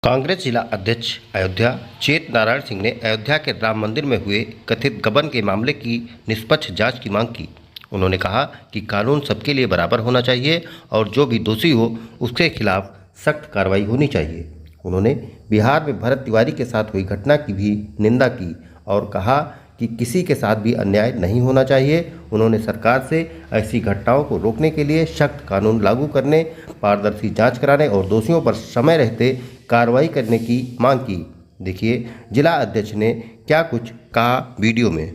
कांग्रेस जिला अध्यक्ष अयोध्या चेत नारायण सिंह ने अयोध्या के राम मंदिर में हुए कथित गबन के मामले की निष्पक्ष जांच की मांग की। उन्होंने कहा कि कानून सबके लिए बराबर होना चाहिए और जो भी दोषी हो उसके खिलाफ सख्त कार्रवाई होनी चाहिए। उन्होंने बिहार में भरत तिवारी के साथ हुई घटना की भी निंदा की और कहा कि किसी के साथ भी अन्याय नहीं होना चाहिए। उन्होंने सरकार से ऐसी घटनाओं को रोकने के लिए सख्त कानून लागू करने, पारदर्शी जांच कराने और दोषियों पर समय रहते कार्रवाई करने की मांग की। देखिए जिला अध्यक्ष ने क्या कुछ कहा वीडियो में।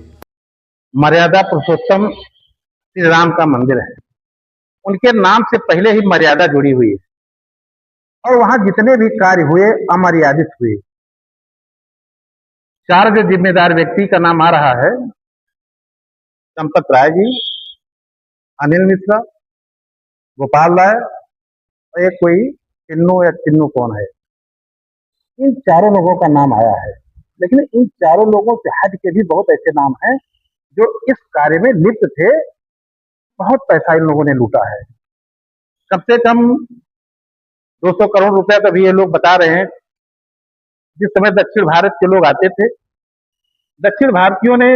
मर्यादा पुरुषोत्तम श्री राम का मंदिर है, उनके नाम से पहले ही मर्यादा जुड़ी हुई है और वहां जितने भी कार्य हुए अमर्यादित हुए। चार जो जिम्मेदार व्यक्ति का नाम आ रहा है, चंपत राय जी, अनिल मिश्रा, गोपाल राय और एक कोई चिन्नू कौन है, इन चारों लोगों का नाम आया है। लेकिन इन चारों लोगों से हट के भी बहुत ऐसे नाम हैं जो इस कार्य में लिप्त थे। बहुत पैसा इन लोगों ने लूटा है, कम से कम 200 करोड़ रुपया तो अभी ये लोग बता रहे हैं। जिस समय दक्षिण भारत के लोग आते थे, दक्षिण भारतीयों ने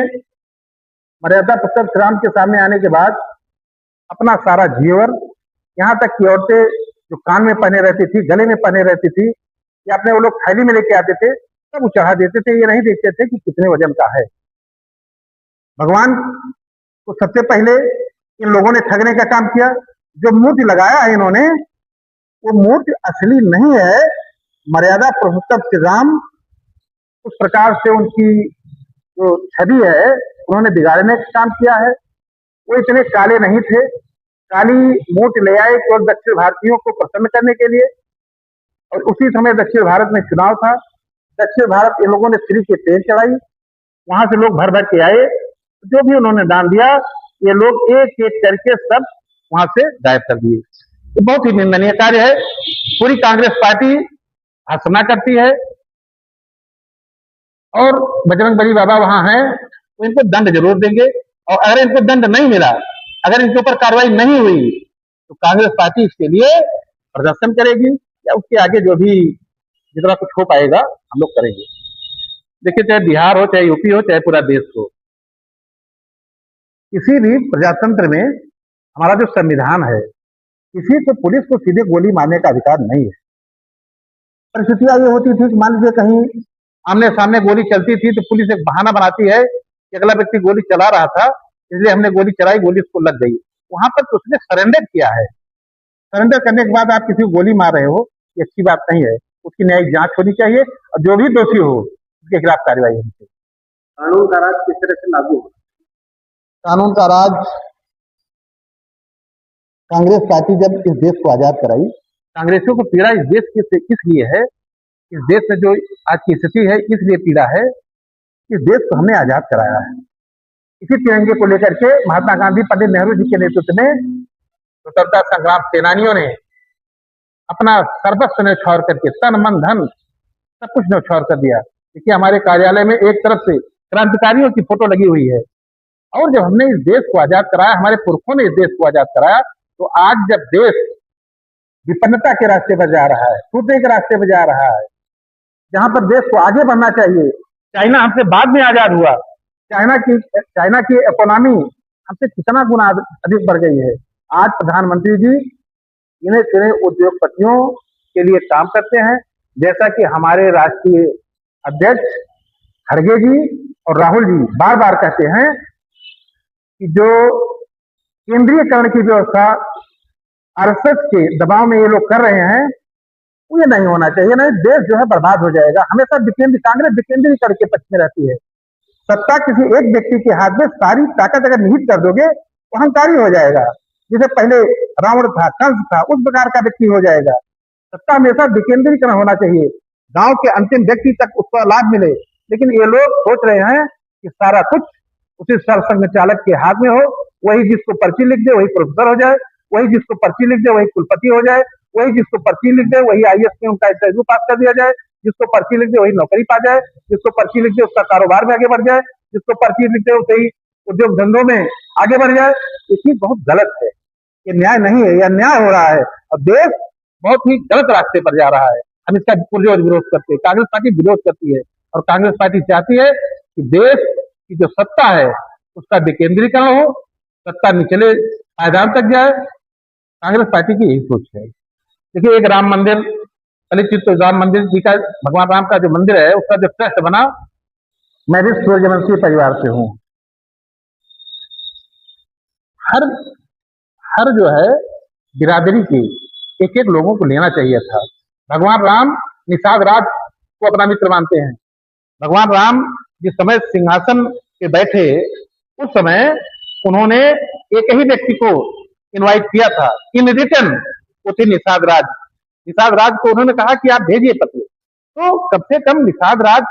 मर्यादा पुरुषोत्तम श्री राम के सामने आने के बाद अपना सारा जेवर, यहाँ तक कि औरतें जो कान में पहने रहती थी, गले में पहने रहती थी, या अपने वो लोग थैली में लेके आते थे, सब वो चढ़ा देते थे। ये नहीं देखते थे कि कितने वजन का है। भगवान को सबसे पहले इन लोगों ने ठगने का काम किया। जो मूर्ति लगाया है इन्होंने, वो मूर्ति असली नहीं है। मर्यादा पुरुषोत्तम श्री राम उस प्रकार से उनकी जो छवि है उन्होंने बिगाड़ने का काम किया है। वो इतने काले नहीं थे, काली मूर्ति ले आए केवल दक्षिण भारतीयों को प्रसन्न करने के लिए। और उसी समय दक्षिण भारत में चुनाव था, दक्षिण भारत इन लोगों ने फ्री की तेल चढ़ाई, वहां से लोग भर भर के आए, जो भी उन्होंने दान दिया ये लोग एक एक करके सब वहां से गायब कर दिए। ये बहुत ही निंदनीय कार्य है। पूरी कांग्रेस पार्टी भर्त्सना करती है और बजरंगबली बाबा वहां हैं तो इनको दंड जरूर देंगे। और अगर इनको दंड नहीं मिला, अगर इनके ऊपर कार्रवाई नहीं हुई, तो कांग्रेस पार्टी इसके लिए प्रदर्शन करेगी या उसके आगे जो भी जितना कुछ हो पाएगा हम लोग करेंगे। देखिए, चाहे बिहार हो, चाहे यूपी हो, चाहे पूरा देश हो, किसी भी प्रजातंत्र में हमारा जो संविधान है, किसी को पुलिस को सीधे गोली मारने का अधिकार नहीं है। परिस्थितियां ये होती थी कि मान लीजिए कहीं आमने सामने गोली चलती थी तो पुलिस एक बहाना बनाती है कि अगला व्यक्ति गोली चला रहा था इसलिए हमने गोली चलाई, गोली उसको लग गई। वहां पर उसने सरेंडर किया है। सरेंडर करने के बाद आप किसी को गोली मार रहे हो, ये अच्छी बात नहीं है। उसकी न्यायिक जांच होनी चाहिए और जो भी दोषी हो उसके खिलाफ कार्रवाई होनी चाहिए। कानून का राज किस तरह से लागू हो? कानून का राज कांग्रेस पार्टी जब इस देश को आजाद कराई, कांग्रेसियों को पीड़ा इस देश की इसलिए है, इस देश में जो आज की स्थिति है इसलिए पीड़ा है, इस देश को हमने आजाद कराया है। इसी तिरंगे को लेकर के महात्मा गांधी, पंडित नेहरू जी के नेतृत्व में स्वतंत्रता संग्राम सेनानियों ने अपना सर्वस्व न्यौछावर करके, तन मन धन सब कुछ न्यौछावर कर दिया। देखिए, हमारे कार्यालय में एक तरफ से क्रांतिकारियों की फोटो लगी हुई है। और जब हमने इस देश को आजाद कराया, हमारे पुरखों ने इस देश को आजाद कराया, तो आज जब देश विपन्नता के रास्ते पर जा रहा है, टूटने के रास्ते पर जा रहा है, जहां पर देश को आगे बढ़ना चाहिए। चाइना हमसे बाद में आजाद हुआ, चाइना की इकोनॉमी हमसे कितना गुना अधिक बढ़ गई है। आज प्रधानमंत्री जी गिने चुने उद्योगपतियों के लिए काम करते हैं, जैसा कि हमारे राष्ट्रीय अध्यक्ष खड़गे जी और राहुल जी बार बार कहते हैं कि जो केंद्रीयकरण की व्यवस्था आरएसएस के दबाव में ये लोग कर रहे हैं, वो ये नहीं होना चाहिए। नहीं, देश जो है बर्बाद हो जाएगा। हमेशा कांग्रेस विकेंद्रीकरण के पक्ष में रहती है। सत्ता किसी एक व्यक्ति के हाथ में सारी ताकत अगर निहित कर दोगे तो अहंकारी हो जाएगा। जैसे पहले रावण था, कंस था, उस प्रकार का व्यक्ति हो जाएगा। सत्ता हमेशा विकेंद्रीकरण होना चाहिए, गांव के अंतिम व्यक्ति तक उसका लाभ मिले। लेकिन ये लोग सोच रहे हैं कि सारा कुछ उसी सरसंघ चालक के हाथ में हो। वही जिसको पर्ची लिख दे वही प्रोफेसर हो जाए, वही जिसको पर्ची लिख दे वही कुलपति हो जाए, वही जिसको पर्ची लिख दे वही आईएएस में उनका इंटरव्यू पास कर दिया जाए, जिसको पर्ची लिख दे वही नौकरी पा जाए, जिसको पर्ची लिख दे उसका कारोबार में आगे बढ़ जाए, जिसको पर्ची लिख दे वही उद्योग धंधों में आगे बढ़ जाए। ये चीज बहुत गलत है, ये न्याय नहीं है, यह अन्याय हो रहा है और देश बहुत ही गलत रास्ते पर जा रहा है। हम इसका पुरजोर विरोध करते हैं। कांग्रेस पार्टी विरोध करती है और कांग्रेस पार्टी चाहती है कि देश की जो सत्ता है उसका विकेंद्रीकरण हो, सत्ता निचले पायदान तक जाए। कांग्रेस पार्टी की यही सोच है। देखिए, एक राम मंदिर, दलित राम मंदिर जी का, भगवान राम का जो मंदिर है उसका जो ट्रस्ट बना, मैं भी सूर्यवंशी परिवार से हूँ। हर हर जो है बिरादरी के एक एक लोगों को लेना चाहिए था। भगवान राम निषाद राज को अपना मित्र मानते हैं। भगवान राम जिस समय सिंहासन पे बैठे उस समय उन्होंने एक ही व्यक्ति को इनवाइट किया था इन रिटर्न, वो थे निषाद राज। निषाद राज को उन्होंने कहा कि आप भेजिए पत्र। तो कम से कम निषाद राज,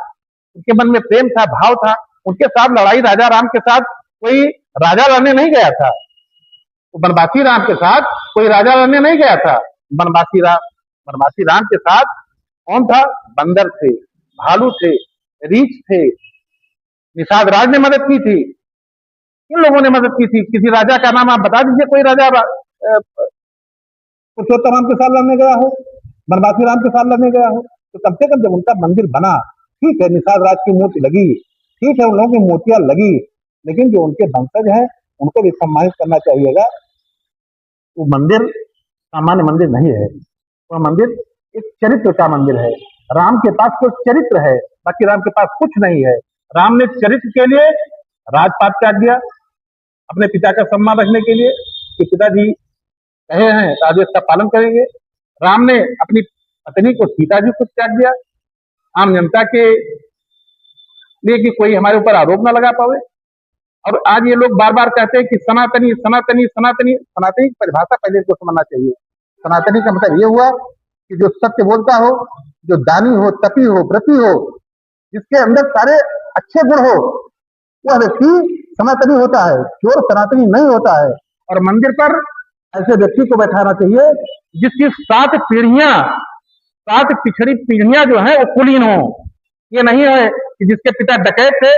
उनके मन में प्रेम था, भाव था। उनके साथ लड़ाई राजा राम के साथ कोई राजा लड़ने नहीं गया था, बनवासी राम के साथ कोई राजा लड़ने नहीं गया था। बनवासी राम के साथ कौन था? बंदर थे, भालू थे, रीछ थे। निषाद राज ने मदद की थी। किन लोगों ने मदद की थी? किसी राजा का नाम आप बता दीजिए, कोई राजा पुरुषोत्तम राम के साथ लड़ने गया हो, बनवासी राम के साथ लड़ने गया हो। तो कम से कम जब उनका मंदिर बना, ठीक है निषाद राज की मूर्ति लगी, ठीक है उन लोगों की मूर्तियां लगी, लेकिन जो उनके वंशज हैं उनको भी सम्मानित करना चाहिएगा। वो मंदिर सामान्य मंदिर नहीं है, वह मंदिर एक चरित्र का मंदिर है। राम के पास कोई चरित्र है, बाकी राम के पास कुछ नहीं है। राम ने चरित्र के लिए राजपाट त्याग दिया, अपने पिता का सम्मान रखने के लिए कि पिताजी कहे हैं तो आदेश का पालन करेंगे। राम ने अपनी पत्नी को, सीता जी को त्याग दिया आम जनता के लिए कि कोई हमारे ऊपर आरोप ना लगा पावे। और आज ये लोग बार बार कहते हैं कि सनातनी सनातनी सनातनी। सनातनी की परिभाषा पहले इनको समझना चाहिए। सनातनी का मतलब ये हुआ कि जो सत्य बोलता हो, जो दानी हो, तपी हो, व्रती हो, जिसके अंदर सारे अच्छे गुण हो, वह व्यक्ति सनातनी होता है। चोर सनातनी नहीं होता है। और मंदिर पर ऐसे व्यक्ति को बैठाना चाहिए जिसकी 7 पीढ़ियां, 7 पिछड़ी पीढ़ियां जो है वो कुलीन हो। ये नहीं है कि जिसके पिता डकैत थे,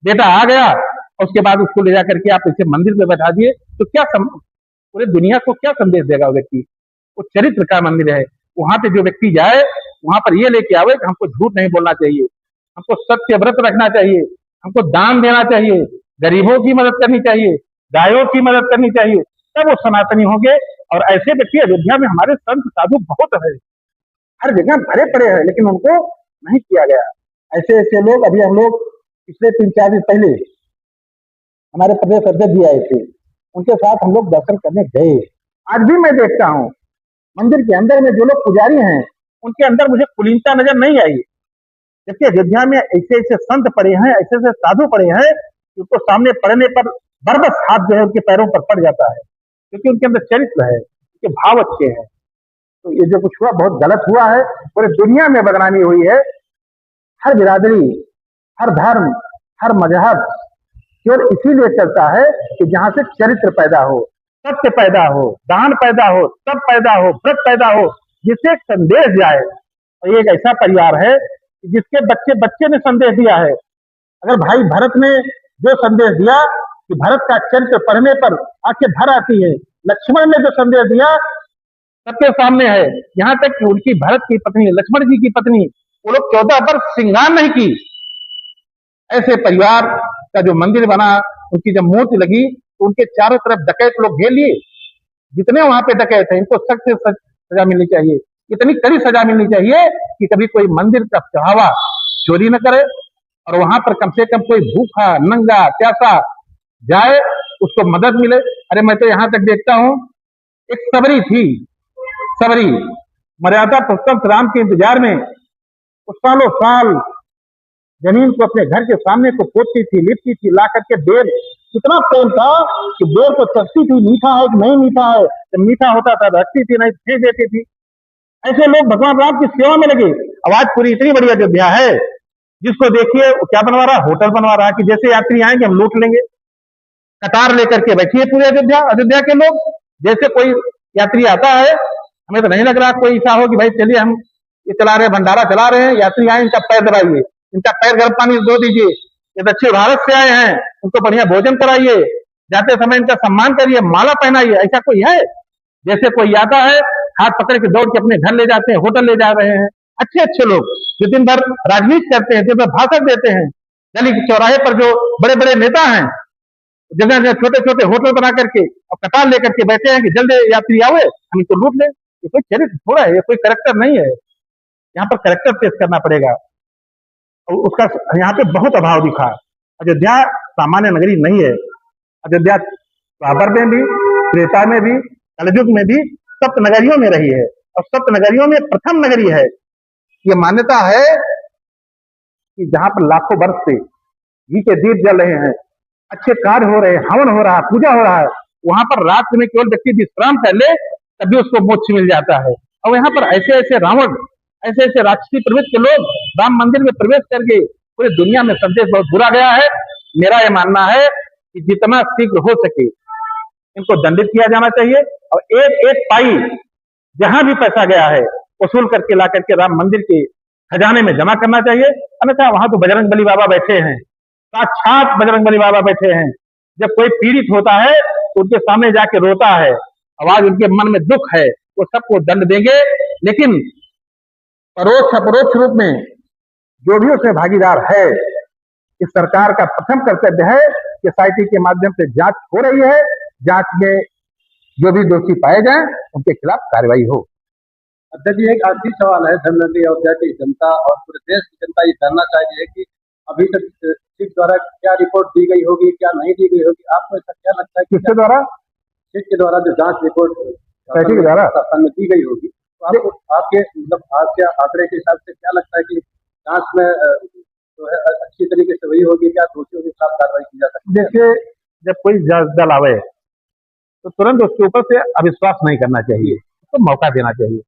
बेटा आ गया और उसके बाद उसको ले जाकर के आप इसे मंदिर पे बैठा दिए, तो क्या पूरे दुनिया को क्या संदेश देगा वो व्यक्ति? वो चरित्र का मंदिर है। वहां पे जो व्यक्ति जाए वहां पर ये लेके आवे कि हमको झूठ नहीं बोलना चाहिए, हमको सत्य व्रत रखना चाहिए, हमको दान देना चाहिए, गरीबों की मदद करनी चाहिए, गायों की मदद करनी चाहिए, तब वो सनातनी होंगे। और ऐसे व्यक्ति अयोध्या में हमारे संत साधु बहुत है, हर जगह भरे पड़े हैं, लेकिन उनको नहीं किया गया। ऐसे ऐसे लोग, अभी हम लोग पिछले 3-4 दिन पहले हमारे प्रदेश अध्यक्ष जी आए थे, उनके साथ हम लोग दर्शन करने गए। आज भी मैं देखता हूँ मंदिर के अंदर में जो लोग पुजारी हैं उनके अंदर मुझे कुलीनता नजर नहीं आई। जबकि अयोध्या में ऐसे ऐसे संत पड़े हैं, ऐसे ऐसे साधु पड़े हैं, उनको सामने पड़ने पर बरबस हाथ जो है उनके पैरों पर पड़ जाता है, क्योंकि उनके अंदर चरित्र है, उनके भाव अच्छे हैं। तो ये जो कुछ हुआ बहुत गलत हुआ है। पूरे दुनिया में बदनामी हुई है। हर बिरादरी, हर धर्म, हर मजहब केवल इसीलिए चलता है कि जहां से चरित्र पैदा हो, सत्य पैदा हो, दान पैदा हो, तप पैदा हो, व्रत पैदा हो, जिससे एक संदेश जाए। और ये एक ऐसा परिवार है जिसके बच्चे बच्चे ने संदेश दिया है। अगर भाई भरत ने जो संदेश दिया कि भरत का चरित्र पढ़ने पर आंखें भर आती है, लक्ष्मण ने जो संदेश दिया सबके सामने है। यहाँ तक कि उनकी भरत की पत्नी, लक्ष्मण जी की पत्नी, वो लोग 14 वर्ष श्रृंगार नहीं की। ऐसे परिवार का जो मंदिर बना, उनकी जब मूर्ति लगी तो उनके चारों तरफ डकैत लोग घेर लिए। जितने वहां पे डकैत थे इनको सख्त से सख्त सजा मिलनी चाहिए, इतनी कड़ी सजा मिलनी चाहिए कि कभी कोई मंदिर का चढ़ावा चोरी न करे, और वहां पर कम से कम कोई भूखा नंगा प्यासा जाए उसको मदद मिले। अरे मैं तो यहाँ तक देखता हूँ, एक सबरी थी, सबरी मर्यादा पुरुषोत्तम राम के इंतजार में वो सालों साल जमीन को अपने घर के सामने को पोतती थी, लिपती थी, ला करके बेर, कितना प्रेम था कि बेर को चखती थी, मीठा है कि नहीं मीठा है। जब मीठा होता था रखती थी, नहीं फेंक देती थी। ऐसे लोग भगवान राम की सेवा में लगे। आवाज पूरी इतनी बड़ी अयोध्या है, जिसको देखिए क्या बनवा रहा, होटल बनवा रहा कि जैसे यात्री आएंगे हम लूट लेंगे। कतार लेकर के बैठिए पूरे अयोध्या के लोग। जैसे कोई यात्री आता है, हमें तो नहीं लग रहा कोई ऐसा हो कि भाई चलिए हम ये चला रहे हैं, भंडारा चला रहे हैं, यात्री आए इनका पैर दबाइए, इनका पैर गर्म पानी से धो दीजिए, ये दक्षिण भारत से आए हैं, उनको बढ़िया भोजन कराइए, जाते समय इनका सम्मान करिए, माला पहनाइए। ऐसा कोई है? जैसे कोई आता है हाथ पकड़ के दौड़ के अपने घर ले जाते हैं, होटल ले जा रहे हैं। अच्छे अच्छे लोग जो दिन भर राजनीति करते हैं, दिन भर भाषण देते हैं, गली के चौराहे पर जो बड़े बड़े नेता हैं, जगह जगह छोटे छोटे होटल बना करके और कतार लेकर के बैठे हैं कि जल्दी यात्री आवे हम इनको लूट लें। ये कोई चरित्र थोड़ा है, ये कोई करेक्टर नहीं है। यहाँ पर करेक्टर पेश करना पड़ेगा और उसका यहाँ पे बहुत अभाव दिखा। अयोध्या सामान्य नगरी नहीं है। अयोध्या द्वापर में भी, त्रेता में भी, कलयुग में भी सप्त नगरियों में रही है और सप्त नगरियों में प्रथम नगरी है। ये मान्यता है कि जहां पर लाखों वर्ष से घी के दीप जल रहे हैं, अच्छे कार्य हो रहे हैं, हवन हो रहा है, पूजा हो रहा है, वहां पर रात में केवल व्यक्ति विश्राम कर ले तभी उसको मोक्ष मिल जाता है। और यहाँ पर ऐसे ऐसे रावण, ऐसे ऐसे राक्षसी प्रवृत्ति के लोग राम मंदिर में प्रवेश करके पूरी दुनिया में संदेश बहुत बुरा गया है। मेरा यह मानना है कि जितना शीघ्र हो सके इनको दंडित किया जाना चाहिए और एक एक पाई जहां भी पैसा गया है वसूल करके ला करके राम मंदिर के खजाने में जमा करना चाहिए। अन्यथा वहां तो बजरंग बली बाबा बैठे हैं, साक्षात बजरंग बली बाबा बैठे हैं। जब कोई पीड़ित होता है तो उनके सामने जाके रोता है, आवाज उनके मन में दुख है, वो सबको दंड देंगे। लेकिन परोक्ष अपरोक्ष रूप में जो भी उसमें भागीदार है, इस सरकार का प्रथम कर्तव्य है कि एसआईटी के माध्यम से जांच हो रही है, जांच में जो भी दोषी पाए जाएं उनके खिलाफ कार्रवाई हो। अध्यक्ष जी, एक आखिरी सवाल है। धर्मनगरी अयोध्या की जनता और पूरे देश की जनता ये जानना चाहिए कि अभी तक सिख द्वारा क्या रिपोर्ट दी गई होगी, क्या नहीं दी गई होगी। आपको ऐसा क्या लगता है कि किसके द्वारा? सिख के द्वारा जो जांच रिपोर्ट एसआईटी के द्वारा शासन में दी गई होगी, तो आपको आपके मतलब आपके आंकड़े के हिसाब से क्या लगता है कि जांच में जो है अच्छी तरीके से हुई होगी, क्या दोषियों के खिलाफ कार्रवाई की जा सकती है? देखिए, जब कोई जांच दल आवे तो तुरंत उसके ऊपर से अविश्वास नहीं करना चाहिए, उसको मौका देना चाहिए।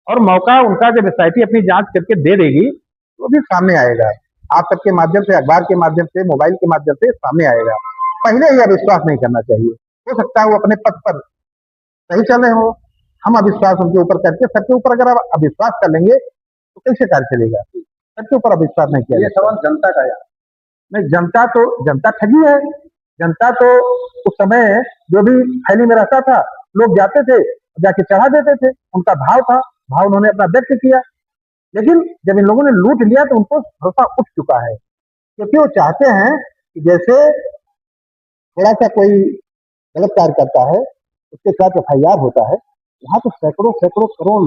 और मौका उनका जब एसआईटी अपनी जांच करके दे देगी तो भी सामने आएगा, आप सबके माध्यम से, अखबार के माध्यम से, मोबाइल के माध्यम से सामने आएगा। पहले ही अविश्वास नहीं करना चाहिए। हो सकता है वो अपने पथ पर सही चल रहे हो, हम अविश्वास उनके ऊपर करके सबके ऊपर अगर आप अविश्वास कर लेंगे तो कैसे कार्य चलेगा? सबके ऊपर अविश्वास नहीं किया। ये सवाल जनता का यार नहीं, जनता ठगी है। जनता तो उस समय जो भी थैली में रहता था, लोग जाते थे जाके चढ़ा देते थे, उनका भाव था, भाव उन्होंने अपना व्यक्त किया। लेकिन जब इन लोगों ने लूट लिया तो उनको भरोसा उठ चुका है, क्योंकि वो चाहते हैं कि जैसे थोड़ा सा कोई गलत कार्य करता है उसके साथ एफआईआर होता है, यहाँ तो सैकड़ों सैकड़ों करोड़,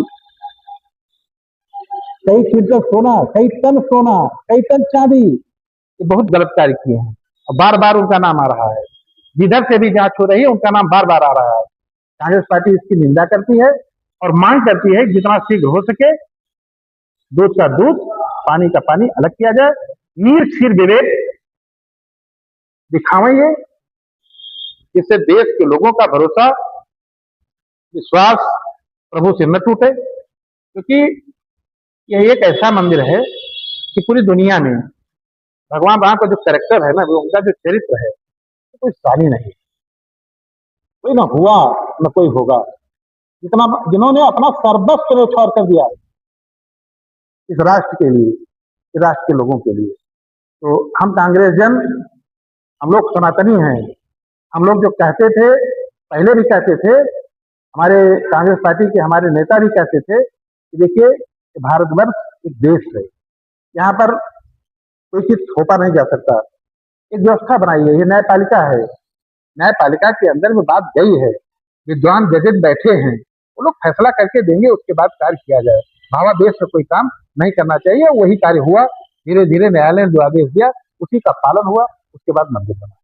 कई क्विंटल सोना, कई टन सोना, कई टन चांदी, ये बहुत गलत कार्य किए हैं और बार बार उनका नाम आ रहा है। जिधर से भी जांच हो रही है उनका नाम बार बार आ रहा है। कांग्रेस पार्टी इसकी निंदा करती है और मांग करती है कि जितना शीघ्र हो सके दूध का दूध, पानी का पानी अलग किया जाए। नीर क्षीर विवेक दिखावेंगे, इससे देश के लोगों का भरोसा, विश्वास प्रभु से न टूटे। क्योंकि यह एक ऐसा मंदिर है कि पूरी दुनिया में भगवान राम का जो कैरेक्टर है ना, उनका जो चरित्र है, तो कोई सानी नहीं, कोई ना हुआ न कोई होगा। जिन्होंने अपना सर्वस्व न्यौछावर कर दिया इस राष्ट्र के लिए, इस राष्ट्र के लोगों के लिए। तो हम कांग्रेस जन, हम लोग सनातनी हैं। हम लोग जो कहते थे, पहले भी कहते थे, हमारे कांग्रेस पार्टी के हमारे नेता भी कहते थे कि देखिए भारतवर्ष एक देश है, यहाँ पर कोई चीज थोपा नहीं जा सकता। एक व्यवस्था बनाई है, ये न्यायपालिका है, न्यायपालिका के अंदर में बात गई है, विद्वान जजेस बैठे हैं, वो लोग फैसला करके देंगे, उसके बाद कार्य किया जाए। भावावेश में कोई काम नहीं करना चाहिए। वही कार्य हुआ, धीरे धीरे न्यायालय ने जो आदेश दिया उसी का पालन हुआ, उसके बाद मंदिर बना।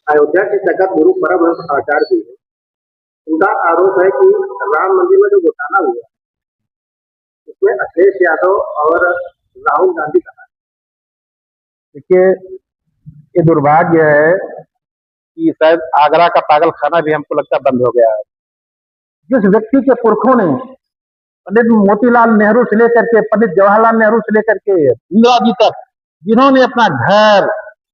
अयोध्या के जगत गुरु परमहंस आचार्य जी है, उनका आरोप है कि राम मंदिर में जो घोटाला हुआ उसमें अखिलेश यादव और राहुल गांधी का। देखिए, ये दुर्भाग्य है कि शायद आगरा का पागल खाना भी हमको लगता बंद हो गया है। जिस व्यक्ति के पुरखों ने पंडित मोतीलाल नेहरू से लेकर के पंडित जवाहरलाल नेहरू से लेकर के इंदिरा जी तक, जिन्होंने अपना घर,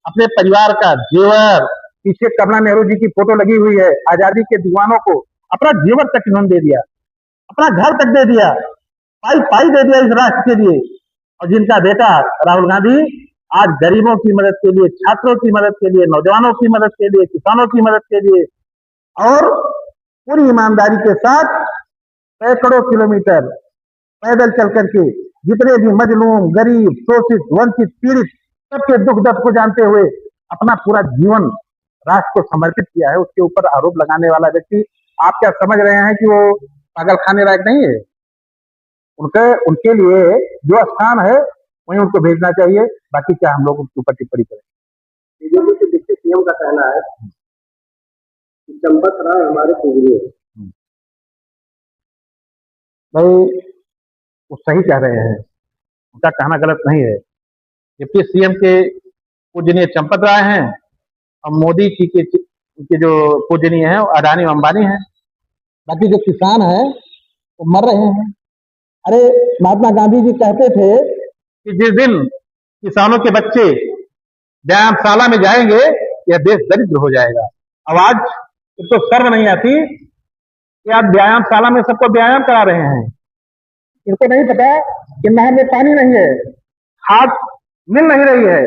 अपने परिवार का जेवर, पीछे कमला नेहरू जी की फोटो लगी हुई है, आजादी के दीवानों को अपना जेवर तक इन्होंने दे दिया, अपना घर तक दे दिया, पाई पाई दे दिया इस राष्ट्र के लिए। और जिनका बेटा राहुल गांधी आज गरीबों की मदद के लिए, छात्रों की मदद के लिए, नौजवानों की मदद के लिए, किसानों की मदद के लिए और पूरी ईमानदारी के साथ सैकड़ों किलोमीटर पैदल चल करके जितने भी मजलूम, गरीब, शोषित, वंचित, पीड़ित सबके दुख दर्द को जानते हुए अपना पूरा जीवन राष्ट्र को समर्पित किया है, उसके ऊपर आरोप लगाने वाला व्यक्ति आप क्या समझ रहे हैं कि वो पागल खाने लायक नहीं है? उनके उनके लिए जो स्थान है वहीं उनको भेजना चाहिए। बाकी क्या हम लोग उनके ऊपर टिप्पणी करें? बीजेपी के डिप्टी सीएम का कहना है कि चंपत राय हमारे पूजनीय है। भाई वो सही कह रहे हैं, उनका कहना गलत नहीं है। डिप्टी सीएम के पूजनीय चंपत राय हैं और मोदी जी के जो पूजनीय है अडानी अंबानी हैं। बाकी जो किसान है वो मर रहे हैं। अरे महात्मा गांधी जी कहते थे कि जिस दिन किसानों के बच्चे व्यायामशाला में जाएंगे यह देश दरिद्र हो जाएगा। अब आज तो शर्म नहीं आती कि आप व्यायामशाला में सबको व्यायाम करा रहे हैं। इनको नहीं पता कि नहर में पानी नहीं है, खाद मिल नहीं रही है,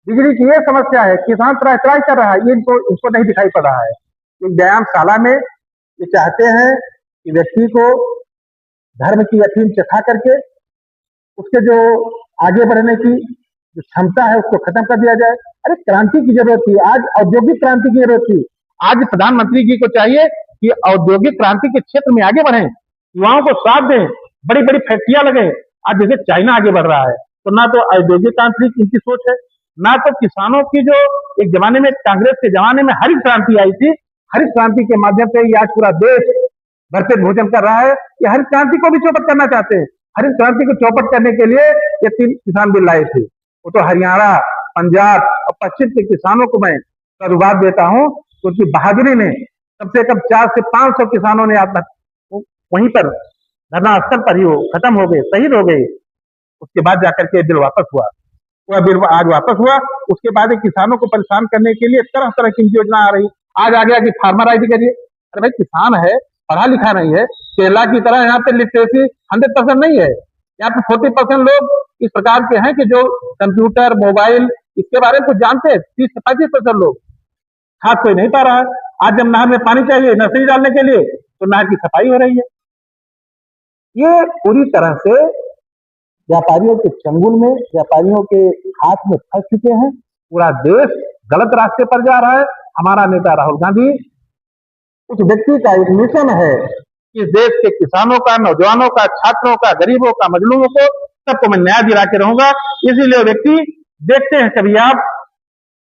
बिजली की ये समस्या है, किसान त्राही कर रहा है, ये इनको नहीं दिखाई पड़ रहा है। तो व्यायामशाला में ये चाहते हैं कि व्यक्ति को धर्म की अफीम चखा करके उसके जो आगे बढ़ने की जो क्षमता है उसको खत्म कर दिया जाए। अरे क्रांति की जरूरत थी, आज औद्योगिक क्रांति की जरूरत थी। आज प्रधानमंत्री जी को चाहिए कि औद्योगिक क्रांति के क्षेत्र में आगे बढ़ें, युवाओं को साथ दें, बड़ी बड़ी फैक्ट्रियां लगे। आज जैसे चाइना आगे बढ़ रहा है, तो ना तो औद्योगिक क्रांति इनकी सोच है, ना तो किसानों की जो एक जमाने में कांग्रेस के जमाने में हरित क्रांति आई थी, हरित क्रांति के माध्यम से आज पूरा देश भरपेट भोजन कर रहा है। ये हरित क्रांति को भी चौपट करना चाहते हैं। हरित क्रांति को चौपट करने के लिए ये 3 किसान बिल लाए थे। वो तो हरियाणा, पंजाब और पश्चिम के किसानों को मैं साधुवाद देता हूँ, क्योंकि बहादुरी ने कम से कम 400 से 500 किसानों ने वहीं पर धरना स्थल पर ही वो खत्म हो गए, शहीद हो गए। उसके बाद जाकर के बिल वापस हुआ, वह बिल आज वापस हुआ। उसके बाद किसानों को परेशान करने के लिए तरह तरह की योजना आ रही। आज आ गया कि फार्मर आईडी करिए। अरे भाई किसान है, पढ़ा लिखा नहीं है। केरला की तरह यहाँ पे लिटरेसी 100% नहीं है। यहाँ पे 40% लोग इस प्रकार के हैं कि जो कंप्यूटर, मोबाइल इसके बारे में कुछ जानते हैं। 30 से 35% लोग, खाद कोई नहीं पा रहा है। आज जब नहर में पानी चाहिए नर्सरी डालने के लिए, तो नहर की सफाई हो रही है। ये पूरी तरह से व्यापारियों के चंगुल में, व्यापारियों के हाथ में फंस चुके हैं। पूरा देश गलत रास्ते पर जा रहा है। हमारा नेता राहुल गांधी, उस व्यक्ति का एक मिशन है कि इस देश के किसानों का, नौजवानों का, छात्रों का, गरीबों का, मजलूमों को सबको मैं न्याय दिला के रहूंगा। इसीलिए व्यक्ति देखते हैं कभी आप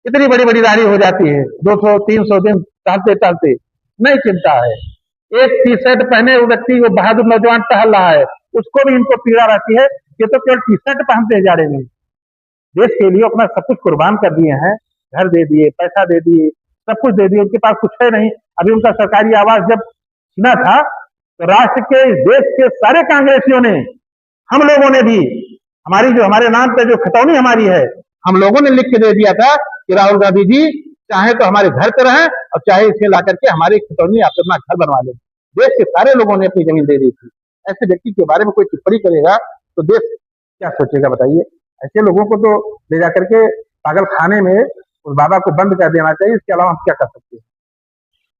इतनी बड़ी बड़ी दाढ़ी हो जाती है, 200-300 दिन टहलते टहलते, नहीं चिंता है। एक टी शर्ट पहने वो व्यक्ति, वो बहादुर नौजवान टहल रहा है, उसको भी इनको पीड़ा रहती है। ये तो केवल टी शर्ट पहनते हैं जाड़े में। देश के लिए अपना सब कुछ कुर्बान कर दिए हैं, घर दे दिए, पैसा दे दिए, सब कुछ दे दिए। उनके पास कुछ है नहीं। अभी उनका सरकारी आवास जब छीना था तो राष्ट्र के, देश के सारे कांग्रेसियों ने, हम लोगों ने भी, हमारी जो हमारे नाम पे जो खतौनी हमारी है, हम लोगों ने लिख के दे दिया था कि राहुल गांधी जी चाहे तो हमारे घर पे रहें और चाहे इसे ला करके हमारे खतौनी आप अपना घर बनवा लें। देश के सारे लोगों ने अपनी जमीन दे दी थी। ऐसे व्यक्ति के बारे में कोई टिप्पणी करेगा तो देश क्या सोचेगा बताइए? ऐसे लोगों को तो ले जाकर के पागल खाने में उस बाबा को बंद कर देना चाहिए। इसके अलावा हम क्या कर सकते हैं?